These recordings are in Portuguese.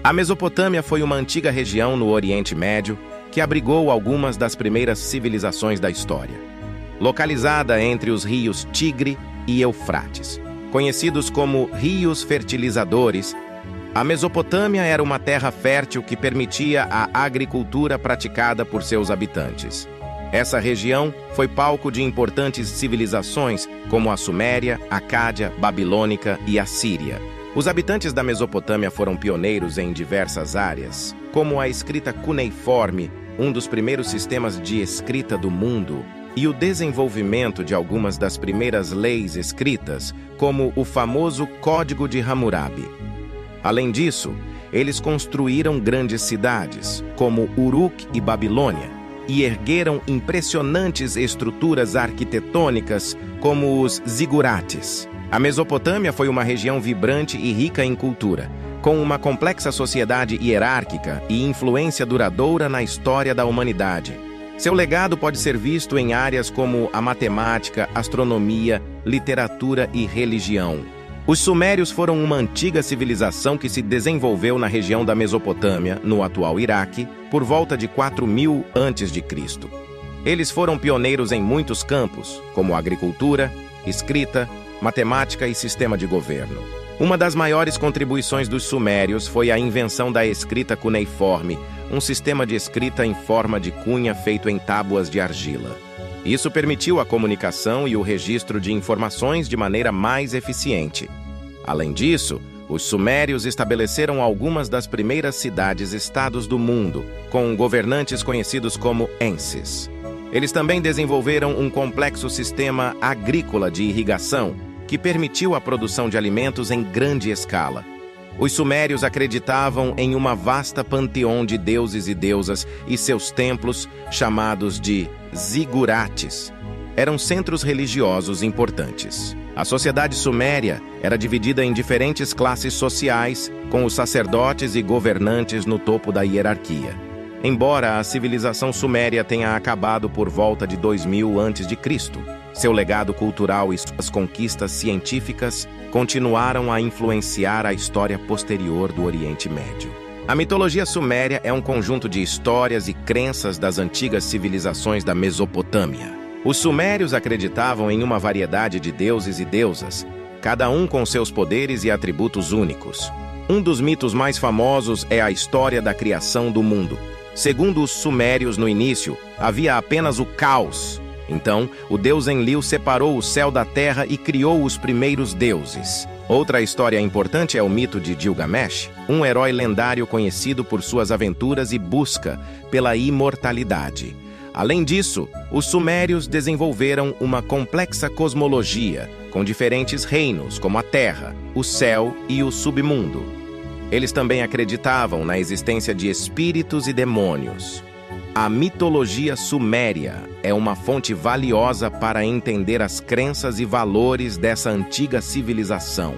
A Mesopotâmia foi uma antiga região no Oriente Médio que abrigou algumas das primeiras civilizações da história. Localizada entre os rios Tigre e Eufrates, conhecidos como rios fertilizadores, a Mesopotâmia era uma terra fértil que permitia a agricultura praticada por seus habitantes. Essa região foi palco de importantes civilizações como a Suméria, Acádia, Babilônica e Assíria. Os habitantes da Mesopotâmia foram pioneiros em diversas áreas, como a escrita cuneiforme, um dos primeiros sistemas de escrita do mundo, e o desenvolvimento de algumas das primeiras leis escritas, como o famoso Código de Hammurabi. Além disso, eles construíram grandes cidades, como Uruk e Babilônia, e ergueram impressionantes estruturas arquitetônicas, como os zigurates. A Mesopotâmia foi uma região vibrante e rica em cultura, com uma complexa sociedade hierárquica e influência duradoura na história da humanidade. Seu legado pode ser visto em áreas como a matemática, astronomia, literatura e religião. Os sumérios foram uma antiga civilização que se desenvolveu na região da Mesopotâmia, no atual Iraque, por volta de 4000 a.C. Eles foram pioneiros em muitos campos, como agricultura, escrita, matemática e sistema de governo. Uma das maiores contribuições dos sumérios foi a invenção da escrita cuneiforme, um sistema de escrita em forma de cunha feito em tábuas de argila. Isso permitiu a comunicação e o registro de informações de maneira mais eficiente. Além disso, os sumérios estabeleceram algumas das primeiras cidades-estados do mundo, com governantes conhecidos como ensis. Eles também desenvolveram um complexo sistema agrícola de irrigação, que permitiu a produção de alimentos em grande escala. Os sumérios acreditavam em uma vasta panteão de deuses e deusas e seus templos, chamados de zigurates, eram centros religiosos importantes. A sociedade suméria era dividida em diferentes classes sociais, com os sacerdotes e governantes no topo da hierarquia. Embora a civilização suméria tenha acabado por volta de 2000 a.C., seu legado cultural e suas conquistas científicas continuaram a influenciar a história posterior do Oriente Médio. A mitologia suméria é um conjunto de histórias e crenças das antigas civilizações da Mesopotâmia. Os sumérios acreditavam em uma variedade de deuses e deusas, cada um com seus poderes e atributos únicos. Um dos mitos mais famosos é a história da criação do mundo. Segundo os sumérios, no início, havia apenas o caos. Então, o deus Enlil separou o céu da terra e criou os primeiros deuses. Outra história importante é o mito de Gilgamesh, um herói lendário conhecido por suas aventuras e busca pela imortalidade. Além disso, os sumérios desenvolveram uma complexa cosmologia, com diferentes reinos, como a Terra, o céu e o submundo. Eles também acreditavam na existência de espíritos e demônios. A mitologia suméria é uma fonte valiosa para entender as crenças e valores dessa antiga civilização.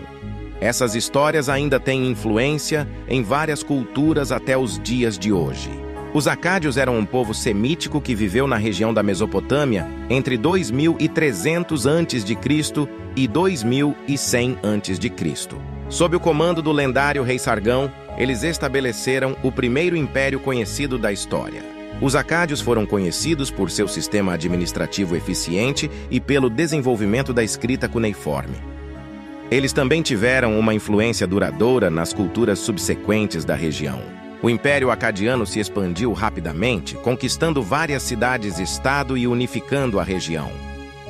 Essas histórias ainda têm influência em várias culturas até os dias de hoje. Os acádios eram um povo semítico que viveu na região da Mesopotâmia entre 2300 a.C. e 2100 a.C. Sob o comando do lendário rei Sargão, eles estabeleceram o primeiro império conhecido da história. Os acádios foram conhecidos por seu sistema administrativo eficiente e pelo desenvolvimento da escrita cuneiforme. Eles também tiveram uma influência duradoura nas culturas subsequentes da região. O Império Acadiano se expandiu rapidamente, conquistando várias cidades-estado e unificando a região.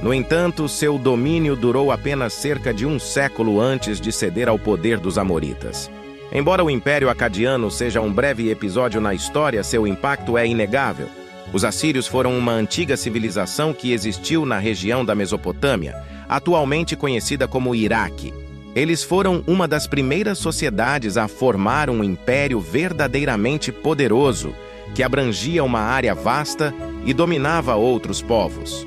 No entanto, seu domínio durou apenas cerca de um século antes de ceder ao poder dos amoritas. Embora o Império Acadiano seja um breve episódio na história, seu impacto é inegável. Os assírios foram uma antiga civilização que existiu na região da Mesopotâmia, atualmente conhecida como Iraque. Eles foram uma das primeiras sociedades a formar um império verdadeiramente poderoso, que abrangia uma área vasta e dominava outros povos.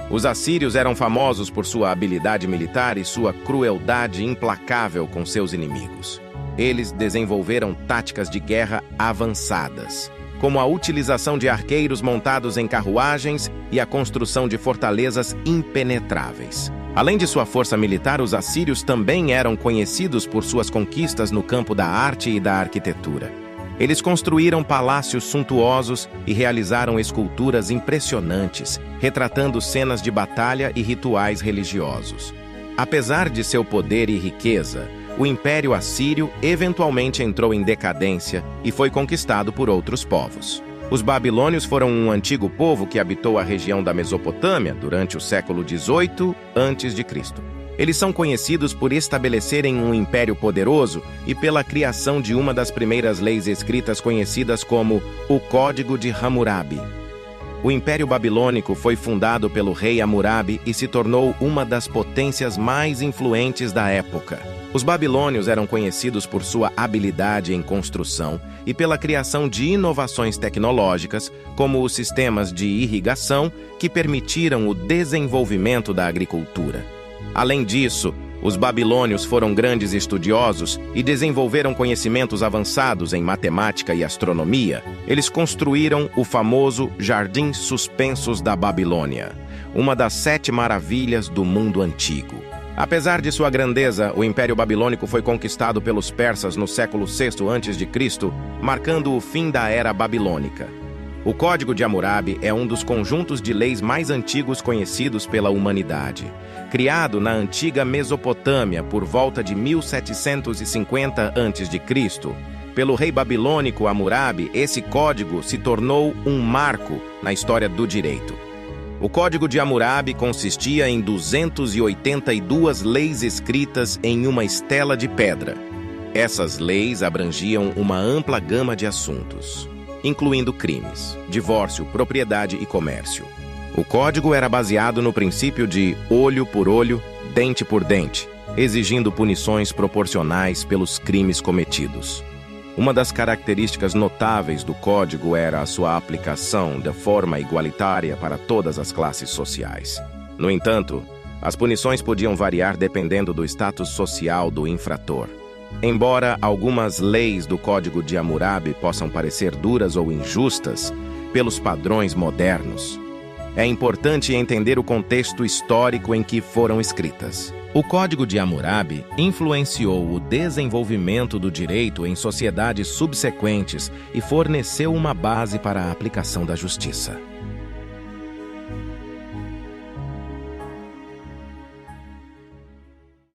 Os assírios eram famosos por sua habilidade militar e sua crueldade implacável com seus inimigos. Eles desenvolveram táticas de guerra avançadas, como a utilização de arqueiros montados em carruagens e a construção de fortalezas impenetráveis. Além de sua força militar, os assírios também eram conhecidos por suas conquistas no campo da arte e da arquitetura. Eles construíram palácios suntuosos e realizaram esculturas impressionantes, retratando cenas de batalha e rituais religiosos. Apesar de seu poder e riqueza, o Império Assírio eventualmente entrou em decadência e foi conquistado por outros povos. Os babilônios foram um antigo povo que habitou a região da Mesopotâmia durante o século XVIII a.C. Eles são conhecidos por estabelecerem um império poderoso e pela criação de uma das primeiras leis escritas conhecidas como o Código de Hammurabi. O Império Babilônico foi fundado pelo rei Hammurabi e se tornou uma das potências mais influentes da época. Os babilônios eram conhecidos por sua habilidade em construção e pela criação de inovações tecnológicas, como os sistemas de irrigação que permitiram o desenvolvimento da agricultura. Além disso, os babilônios foram grandes estudiosos e desenvolveram conhecimentos avançados em matemática e astronomia. Eles construíram o famoso Jardim Suspensos da Babilônia, uma das 7 maravilhas do mundo antigo. Apesar de sua grandeza, o Império Babilônico foi conquistado pelos persas no século VI a.C., marcando o fim da Era Babilônica. O Código de Hammurabi é um dos conjuntos de leis mais antigos conhecidos pela humanidade. Criado na antiga Mesopotâmia por volta de 1750 a.C., pelo rei babilônico Hammurabi, esse código se tornou um marco na história do direito. O Código de Hammurabi consistia em 282 leis escritas em uma estela de pedra. Essas leis abrangiam uma ampla gama de assuntos, incluindo crimes, divórcio, propriedade e comércio. O código era baseado no princípio de olho por olho, dente por dente, exigindo punições proporcionais pelos crimes cometidos. Uma das características notáveis do código era a sua aplicação de forma igualitária para todas as classes sociais. No entanto, as punições podiam variar dependendo do status social do infrator. Embora algumas leis do Código de Hammurabi possam parecer duras ou injustas pelos padrões modernos, é importante entender o contexto histórico em que foram escritas. O Código de Hammurabi influenciou o desenvolvimento do direito em sociedades subsequentes e forneceu uma base para a aplicação da justiça.